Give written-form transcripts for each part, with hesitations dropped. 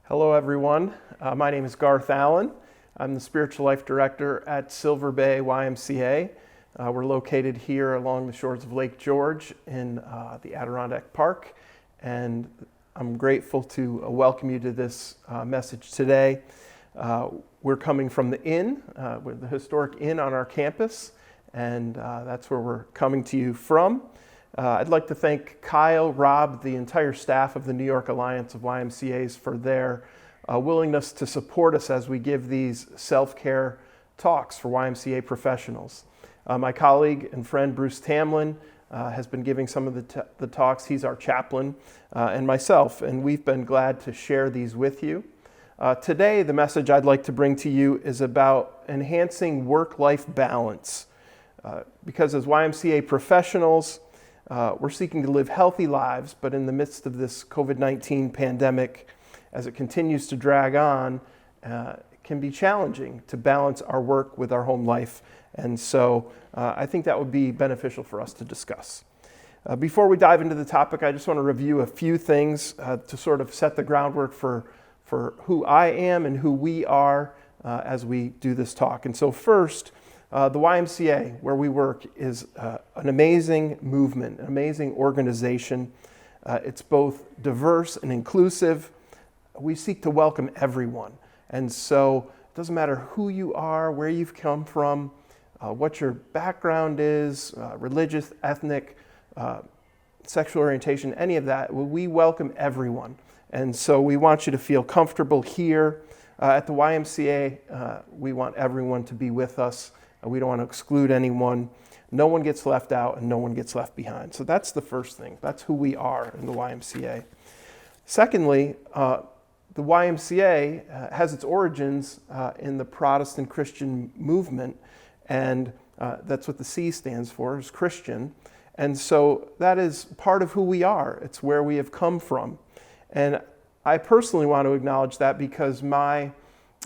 Hello, everyone. My name is Garth Allen. I'm the Spiritual Life Director at Silver Bay YMCA. We're located here along the shores of Lake George in the Adirondack Park, and I'm grateful to welcome you to this message today. We're coming from the Inn, the historic Inn on our campus, and that's where we're coming to you from. I'd like to thank Kyle, Rob, the entire staff of the New York Alliance of YMCAs for their willingness to support us as we give these self-care talks for YMCA professionals. My colleague and friend Bruce Tamlin has been giving some of the talks. He's our chaplain, and myself, and we've been glad to share these with you. Today, the message I'd like to bring to you is about enhancing work-life balance. Because as YMCA professionals, we're seeking to live healthy lives, but in the midst of this COVID-19 pandemic, as it continues to drag on, it can be challenging to balance our work with our home life. And so I think that would be beneficial for us to discuss. Before we dive into the topic, I just want to review a few things to sort of set the groundwork for who I am and who we are as we do this talk. And so first, the YMCA, where we work, is an amazing movement, an amazing organization. It's both diverse and inclusive. We seek to welcome everyone. And so it doesn't matter who you are, where you've come from, what your background is, religious, ethnic, sexual orientation, any of that. We welcome everyone. And so we want you to feel comfortable here. At the YMCA, we want everyone to be with us. We don't want to exclude anyone. No one gets left out and no one gets left behind. So that's the first thing. That's who we are in the YMCA. Secondly, the YMCA has its origins in the Protestant Christian movement, and that's what the C stands for, is Christian. And so that is part of who we are. It's where we have come from. And I personally want to acknowledge that because my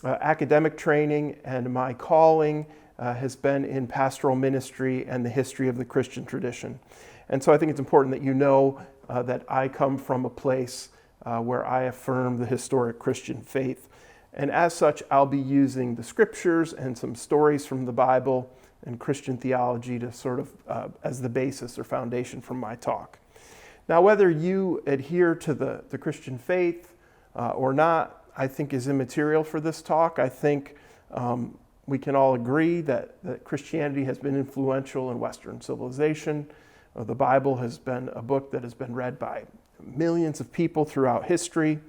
academic training and my calling has been in pastoral ministry and the history of the Christian tradition. And so I think it's important that you know that I come from a place where I affirm the historic Christian faith. And as such, I'll be using the scriptures and some stories from the Bible and Christian theology to sort of as the basis or foundation for my talk. Now, whether you adhere to the Christian faith or not, I think is immaterial for this talk. I think we can all agree that Christianity has been influential in Western civilization. The Bible has been a book that has been read by millions of people throughout history.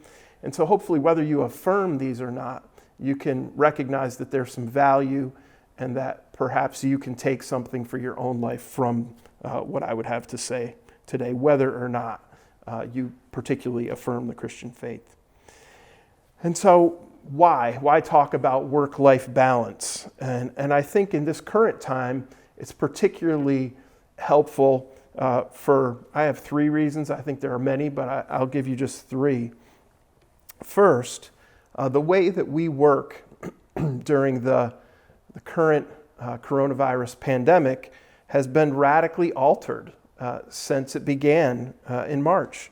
And so hopefully, whether you affirm these or not, you can recognize that there's some value and that perhaps you can take something for your own life from what I would have to say today, whether or not you particularly affirm the Christian faith. And so why talk about work-life balance? And I think in this current time, it's particularly helpful I have three reasons. I think there are many, but I'll give you just three. First, the way that we work during the current coronavirus pandemic has been radically altered since it began in March.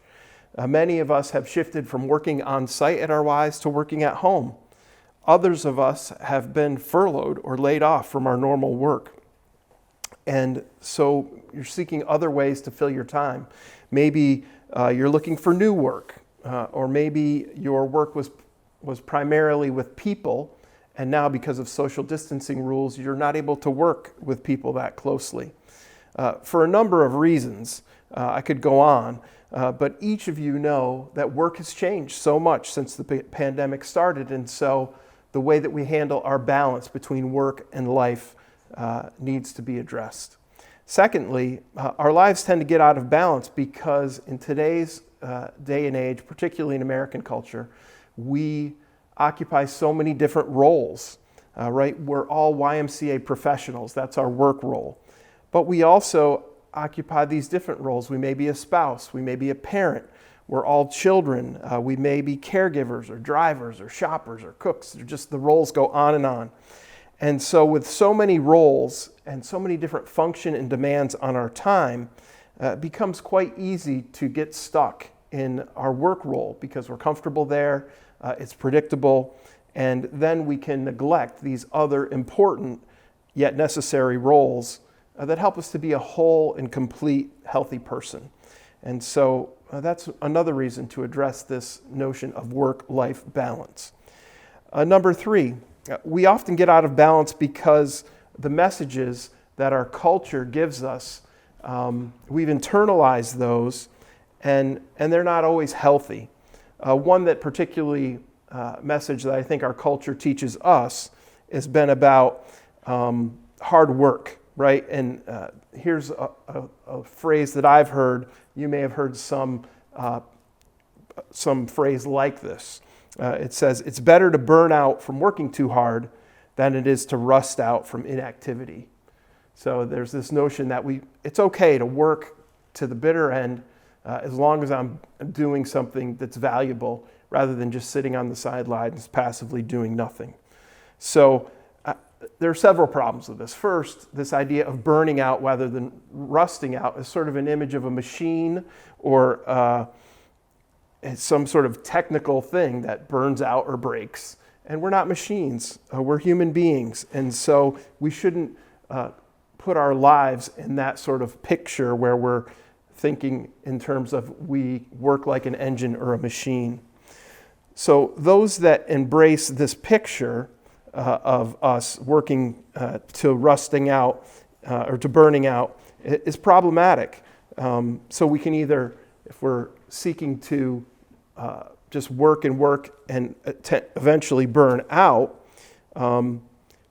Many of us have shifted from working on site at our Ys to working at home. Others of us have been furloughed or laid off from our normal work. And so you're seeking other ways to fill your time. Maybe you're looking for new work, or maybe your work was primarily with people, and now because of social distancing rules, you're not able to work with people that closely. For a number of reasons, I could go on, but each of you know that work has changed so much since the pandemic started, and so the way that we handle our balance between work and life needs to be addressed. Secondly, our lives tend to get out of balance because in today's day and age, particularly in American culture, we occupy so many different roles, right? We're all YMCA professionals. That's our work role. But we also occupy these different roles. We may be a spouse. We may be a parent. We're all children. We may be caregivers or drivers or shoppers or cooks. Just the roles go on and on. And so with so many roles and so many different function and demands on our time, it becomes quite easy to get stuck in our work role because we're comfortable there. it's predictable, and then we can neglect these other important yet necessary roles that help us to be a whole and complete, healthy person. And so that's another reason to address this notion of work-life balance. Number 3, we often get out of balance because the messages that our culture gives us, we've internalized those, and they're not always healthy. One that particularly message that I think our culture teaches us has been about hard work, right? And here's a phrase that I've heard. You may have heard some phrase like this. It says, it's better to burn out from working too hard than it is to rust out from inactivity. So there's this notion that it's okay to work to the bitter end as long as I'm doing something that's valuable rather than just sitting on the sidelines passively doing nothing. So there are several problems with this. First, this idea of burning out rather than rusting out is sort of an image of a machine or some sort of technical thing that burns out or breaks. And we're not machines. We're human beings. And so we shouldn't put our lives in that sort of picture where we're thinking in terms of we work like an engine or a machine. So those that embrace this picture of us working to rusting out or to burning out is problematic. So we can either, if we're seeking to just work and eventually burn out,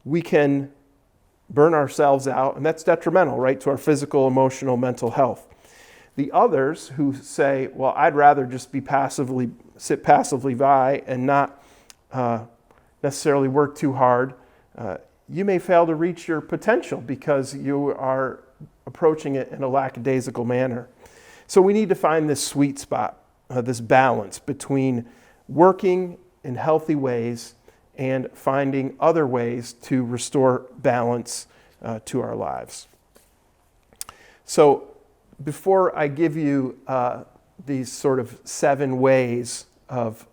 we can burn ourselves out, and that's detrimental, right, to our physical, emotional, mental health. The others who say, well, I'd rather just sit passively by and not necessarily work too hard, you may fail to reach your potential because you are approaching it in a lackadaisical manner. So we need to find this sweet spot, this balance between working in healthy ways and finding other ways to restore balance to our lives. So before I give you these sort of 7 ways of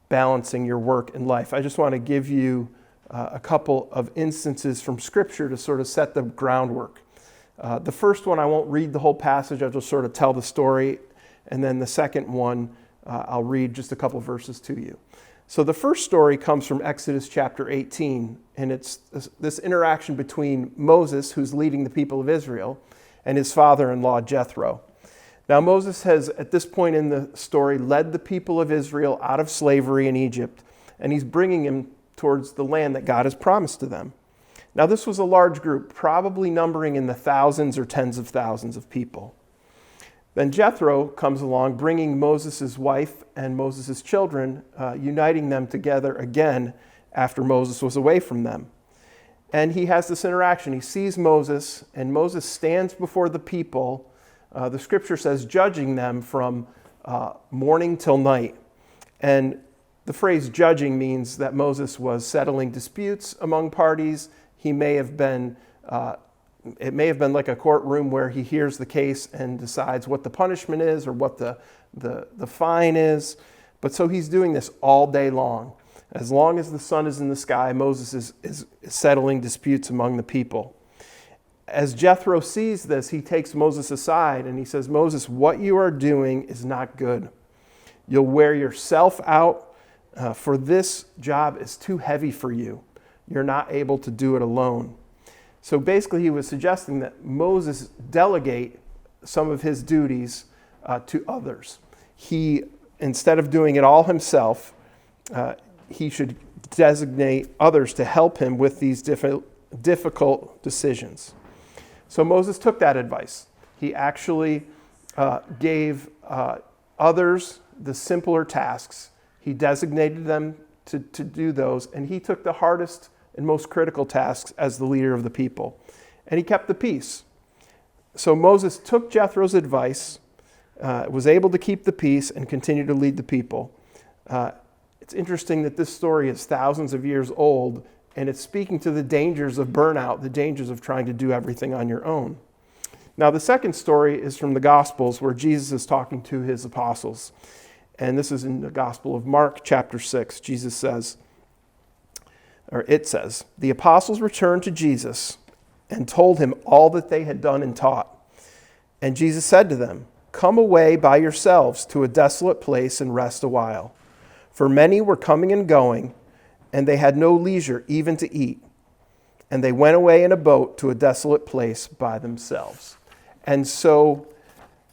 balancing your work and life, I just want to give you a couple of instances from Scripture to sort of set the groundwork. The first one, I won't read the whole passage, I'll just sort of tell the story. And then the second one, I'll read just a couple verses to you. So the first story comes from Exodus chapter 18, and it's this interaction between Moses, who's leading the people of Israel, and his father-in-law Jethro. Now Moses has, at this point in the story, led the people of Israel out of slavery in Egypt, and he's bringing them towards the land that God has promised to them. Now this was a large group, probably numbering in the thousands or tens of thousands of people. Then Jethro comes along, bringing Moses' wife and Moses' children, uniting them together again after Moses was away from them. And he has this interaction. He sees Moses, and Moses stands before the people, the Scripture says, judging them from morning till night. And the phrase judging means that Moses was settling disputes among parties. He may have been it may have been like a courtroom where he hears the case and decides what the punishment is or what the fine is. But so he's doing this all day long. As long as the sun is in the sky, Moses is settling disputes among the people. As Jethro sees this, he takes Moses aside and he says, Moses, what you are doing is not good. You'll wear yourself out, for this job is too heavy for you. You're not able to do it alone. So basically he was suggesting that Moses delegate some of his duties to others. He, instead of doing it all himself, he should designate others to help him with these difficult decisions. So Moses took that advice. He actually gave others the simpler tasks. He designated them to do those, and he took the hardest and most critical tasks as the leader of the people. And he kept the peace. So Moses took Jethro's advice, was able to keep the peace, and continue to lead the people. It's interesting that this story is thousands of years old, and it's speaking to the dangers of burnout, the dangers of trying to do everything on your own. Now, the second story is from the Gospels, where Jesus is talking to his apostles. And this is in the Gospel of Mark, chapter 6. It says, "The apostles returned to Jesus and told him all that they had done and taught. And Jesus said to them, 'Come away by yourselves to a desolate place and rest a while.' For many were coming and going, and they had no leisure even to eat. And they went away in a boat to a desolate place by themselves." And so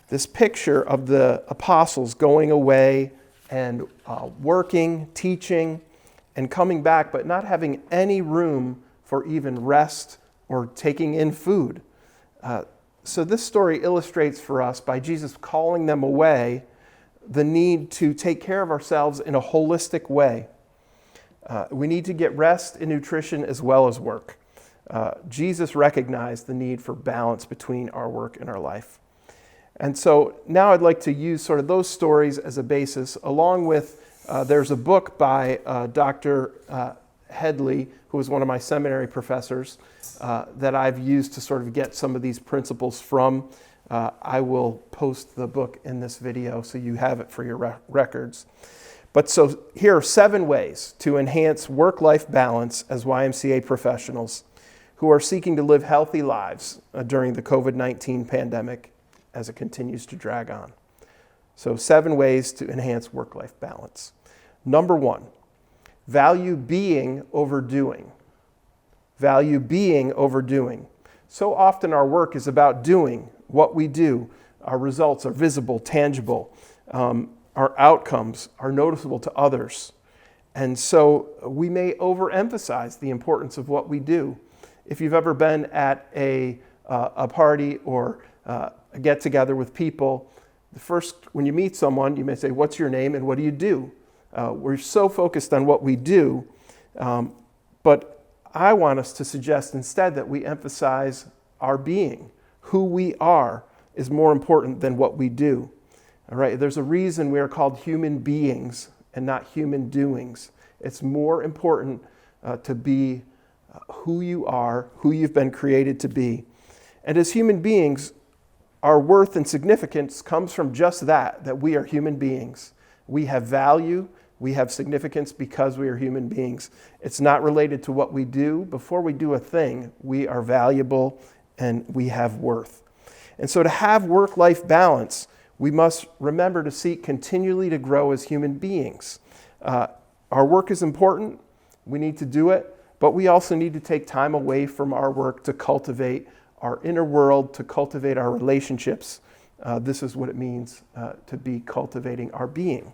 this picture of the apostles going away and working, teaching, and coming back, but not having any room for even rest or taking in food. So this story illustrates for us, by Jesus calling them away, the need to take care of ourselves in a holistic way. We need to get rest and nutrition as well as work. Jesus recognized the need for balance between our work and our life. And so now I'd like to use sort of those stories as a basis, along with, there's a book by Dr. Headley, who was one of my seminary professors, that I've used to sort of get some of these principles from. I will post the book in this video so you have it for your records. But so here are 7 ways to enhance work-life balance as YMCA professionals who are seeking to live healthy lives during the COVID-19 pandemic as it continues to drag on. So 7 ways to enhance work-life balance. Number 1, value being over doing. Value being over doing. So often our work is about doing what we do. Our results are visible, tangible. Our outcomes are noticeable to others. And so we may overemphasize the importance of what we do. If you've ever been at a party or a get-together with people, when you meet someone, you may say, "What's your name and what do you do?" We're so focused on what we do, but I want us to suggest instead that we emphasize our being. Who we are is more important than what we do. All right, there's a reason we are called human beings and not human doings. It's more important to be who you are, who you've been created to be. And as human beings, our worth and significance comes from just that we are human beings. We have value, we have significance because we are human beings. It's not related to what we do. Before we do a thing, we are valuable and we have worth. And so to have work-life balance, we must remember to seek continually to grow as human beings. Our work is important, we need to do it, but we also need to take time away from our work to cultivate our inner world, to cultivate our relationships. This is what it means to be cultivating our being.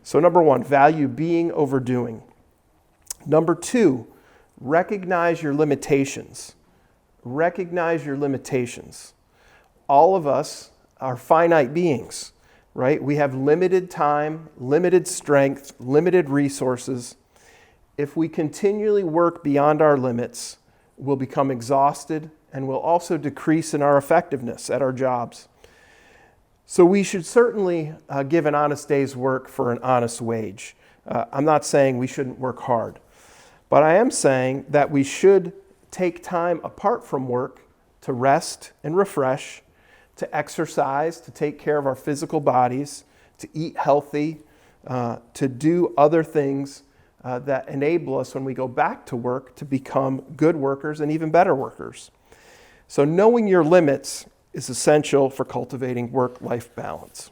So number 1, value being over doing. Number 2, recognize your limitations. Recognize your limitations. All of us are finite beings, right? We have limited time, limited strength, limited resources. If we continually work beyond our limits, we'll become exhausted and we'll also decrease in our effectiveness at our jobs. So we should certainly give an honest day's work for an honest wage. I'm not saying we shouldn't work hard, but I am saying that we should take time apart from work to rest and refresh, to exercise, to take care of our physical bodies, to eat healthy, to do other things that enable us when we go back to work to become good workers and even better workers. So knowing your limits is essential for cultivating work-life balance.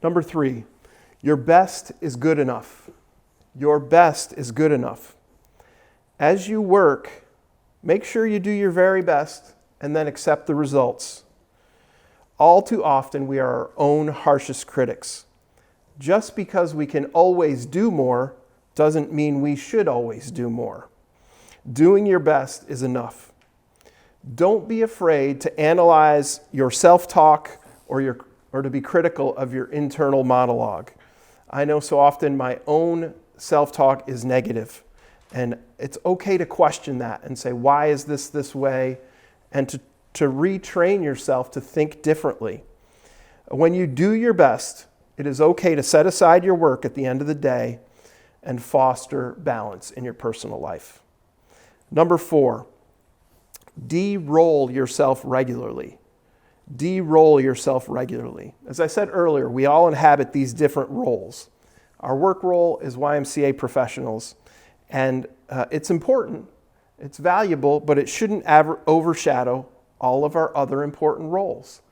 Number 3, your best is good enough. Your best is good enough. As you work, make sure you do your very best and then accept the results. All too often, we are our own harshest critics. Just because we can always do more doesn't mean we should always do more. Doing your best is enough. Don't be afraid to analyze your self-talk or to be critical of your internal monologue. I know so often my own self-talk is negative, and it's okay to question that and say, why is this way? And to retrain yourself to think differently. When you do your best, it is okay to set aside your work at the end of the day and foster balance in your personal life. Number 4, de-roll yourself regularly. De-role yourself regularly. As I said earlier, we all inhabit these different roles. Our work role is YMCA professionals, and it's important, it's valuable, but it shouldn't overshadow all of our other important roles.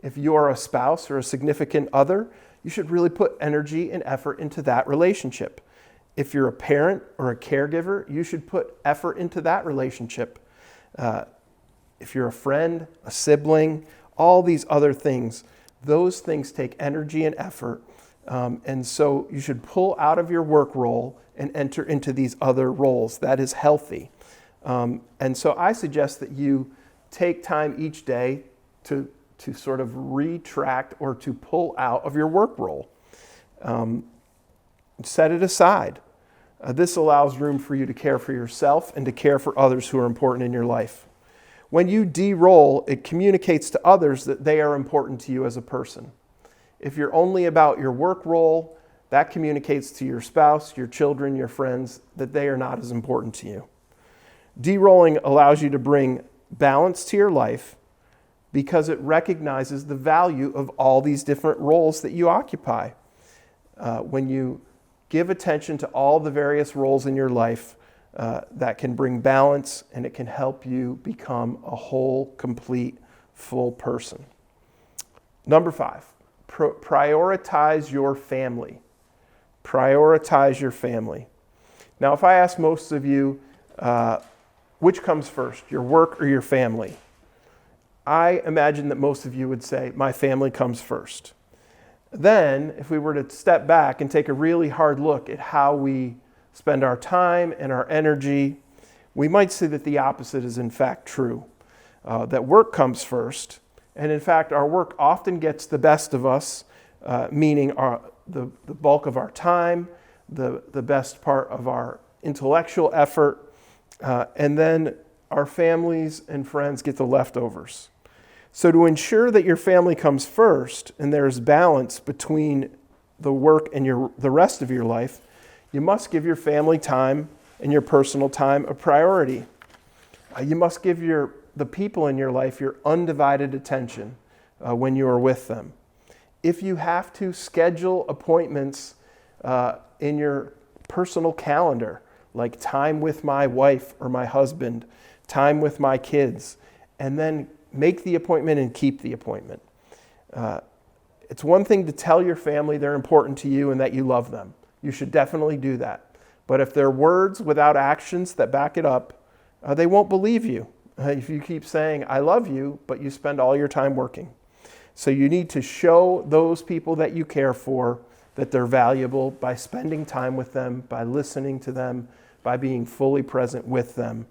If you are a spouse or a significant other, you should really put energy and effort into that relationship. If you're a parent or a caregiver, you should put effort into that relationship. If you're a friend, a sibling, all these other things, those things take energy and effort. And so you should pull out of your work role and enter into these other roles. That is healthy. And so I suggest that you take time each day to sort of retract or to pull out of your work role. Set it aside. This allows room for you to care for yourself and to care for others who are important in your life. When you de-role, it communicates to others that they are important to you as a person. If you're only about your work role, that communicates to your spouse, your children, your friends, that they are not as important to you. De-rolling allows you to bring balance to your life because it recognizes the value of all these different roles that you occupy. When you give attention to all the various roles in your life, that can bring balance, and it can help you become a whole, complete, full person. Number 5, prioritize your family. Prioritize your family. Now, if I ask most of you, which comes first, your work or your family? I imagine that most of you would say, my family comes first. Then, if we were to step back and take a really hard look at how we spend our time and our energy, we might see that the opposite is in fact true. That work comes first, and in fact our work often gets the best of us, meaning the bulk of our time, the best part of our intellectual effort, and then our families and friends get the leftovers. So to ensure that your family comes first and there's balance between the work and the rest of your life, you must give your family time and your personal time a priority. You must give the people in your life your undivided attention when you are with them. If you have to schedule appointments in your personal calendar, like time with my wife or my husband, time with my kids, and then make the appointment and keep the appointment. It's one thing to tell your family they're important to you and that you love them. You should definitely do that. But if they're words without actions that back it up, they won't believe you. If you keep saying, I love you, but you spend all your time working. So you need to show those people that you care for that they're valuable by spending time with them, by listening to them, by being fully present with them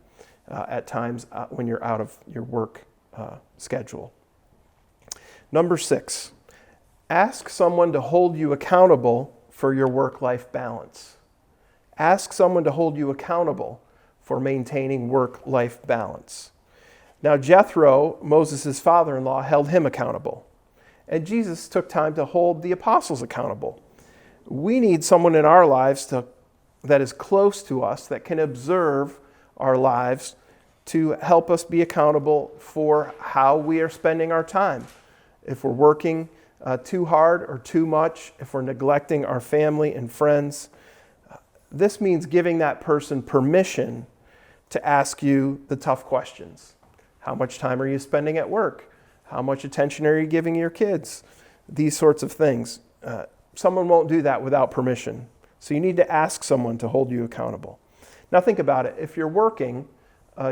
at times when you're out of your work schedule. Number 6, ask someone to hold you accountable for your work-life balance. Ask someone to hold you accountable for maintaining work-life balance. Now, Jethro, Moses' father-in-law, held him accountable. And Jesus took time to hold the apostles accountable. We need someone in our lives that is close to us, that can observe our lives, to help us be accountable for how we are spending our time. If we're working too hard or too much, if we're neglecting our family and friends, this means giving that person permission to ask you the tough questions. How much time are you spending at work? How much attention are you giving your kids? These sorts of things. Someone won't do that without permission. So you need to ask someone to hold you accountable. Now think about it. If you're working,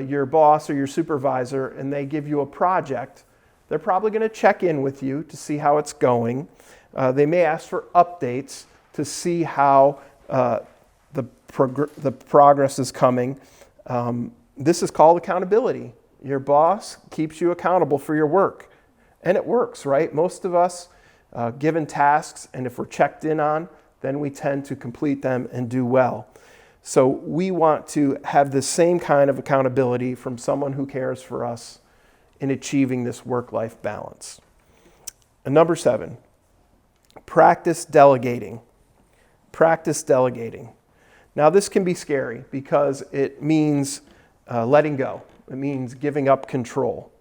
your boss or your supervisor, and they give you a project, they're probably going to check in with you to see how it's going. They may ask for updates to see how the progress is coming. This is called accountability. Your boss keeps you accountable for your work. And it works, right? Most of us, given tasks, and if we're checked in on, then we tend to complete them and do well. So we want to have the same kind of accountability from someone who cares for us in achieving this work-life balance. And number 7, practice delegating. Practice delegating. Now this can be scary because it means letting go. It means giving up control.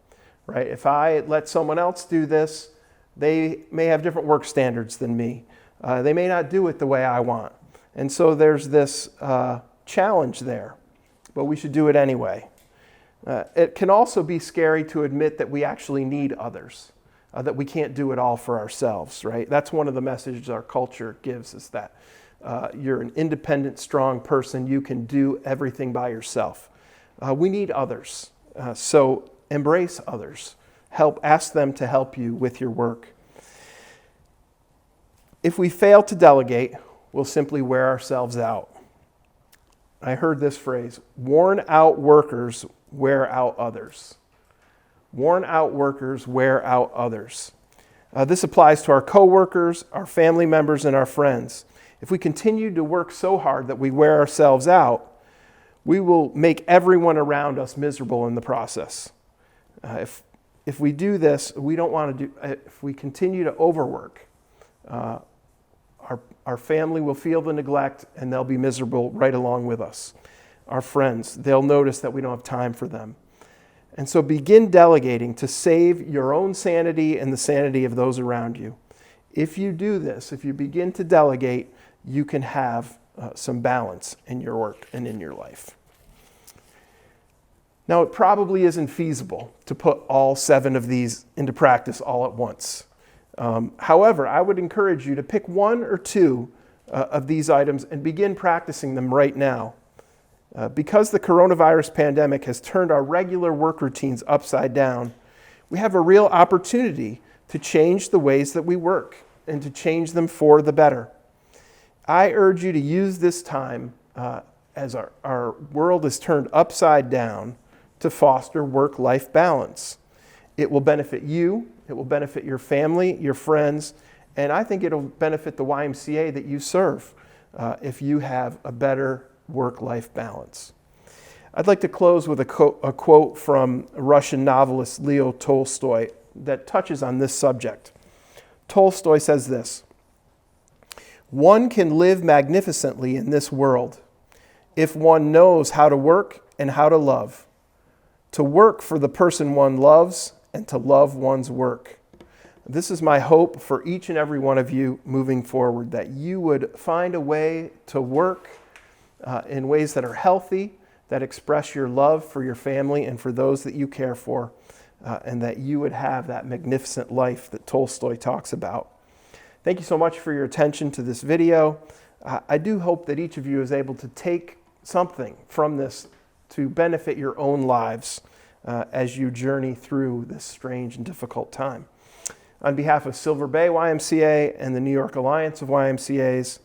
right? If I let someone else do this, they may have different work standards than me. They may not do it the way I want. And so there's this challenge there, but we should do it anyway. It can also be scary to admit that we actually need others, that we can't do it all for ourselves, right? That's one of the messages our culture gives us, that you're an independent, strong person. You can do everything by yourself. We need others. So embrace others. Ask them to help you with your work. If we fail to delegate, we'll simply wear ourselves out. I heard this phrase: worn out workers wear out others. Worn out workers wear out others. This applies to our coworkers, our family members, and our friends. If we continue to work so hard that we wear ourselves out, we will make everyone around us miserable in the process. If we do this, we don't want to do. If we continue to overwork, our family will feel the neglect and they'll be miserable right along with us. Our friends, they'll notice that we don't have time for them. And so begin delegating to save your own sanity and the sanity of those around you. If you do this, if you begin to delegate, you can have some balance in your work and in your life. Now, it probably isn't feasible to put all 7 of these into practice all at once. However, I would encourage you to pick 1 or 2 of these items and begin practicing them right now. Because the coronavirus pandemic has turned our regular work routines upside down, we have a real opportunity to change the ways that we work and to change them for the better. I urge you to use this time as our world is turned upside down to foster work-life balance. It will benefit you, it will benefit your family, your friends, and I think it'll benefit the YMCA that you serve if you have a better work-life balance. I'd like to close with a quote from Russian novelist Leo Tolstoy that touches on this subject. Tolstoy says this: "One can live magnificently in this world if one knows how to work and how to love. To work for the person one loves and to love one's work." This is my hope for each and every one of you moving forward, that you would find a way to work in ways that are healthy, that express your love for your family and for those that you care for, and that you would have that magnificent life that Tolstoy talks about. Thank you so much for your attention to this video. I do hope that each of you is able to take something from this to benefit your own lives as you journey through this strange and difficult time. On behalf of Silver Bay YMCA and the New York Alliance of YMCAs,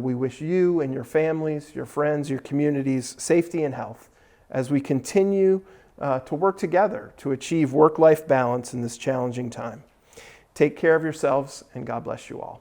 we wish you and your families, your friends, your communities safety and health as we continue to work together to achieve work-life balance in this challenging time. Take care of yourselves, and God bless you all.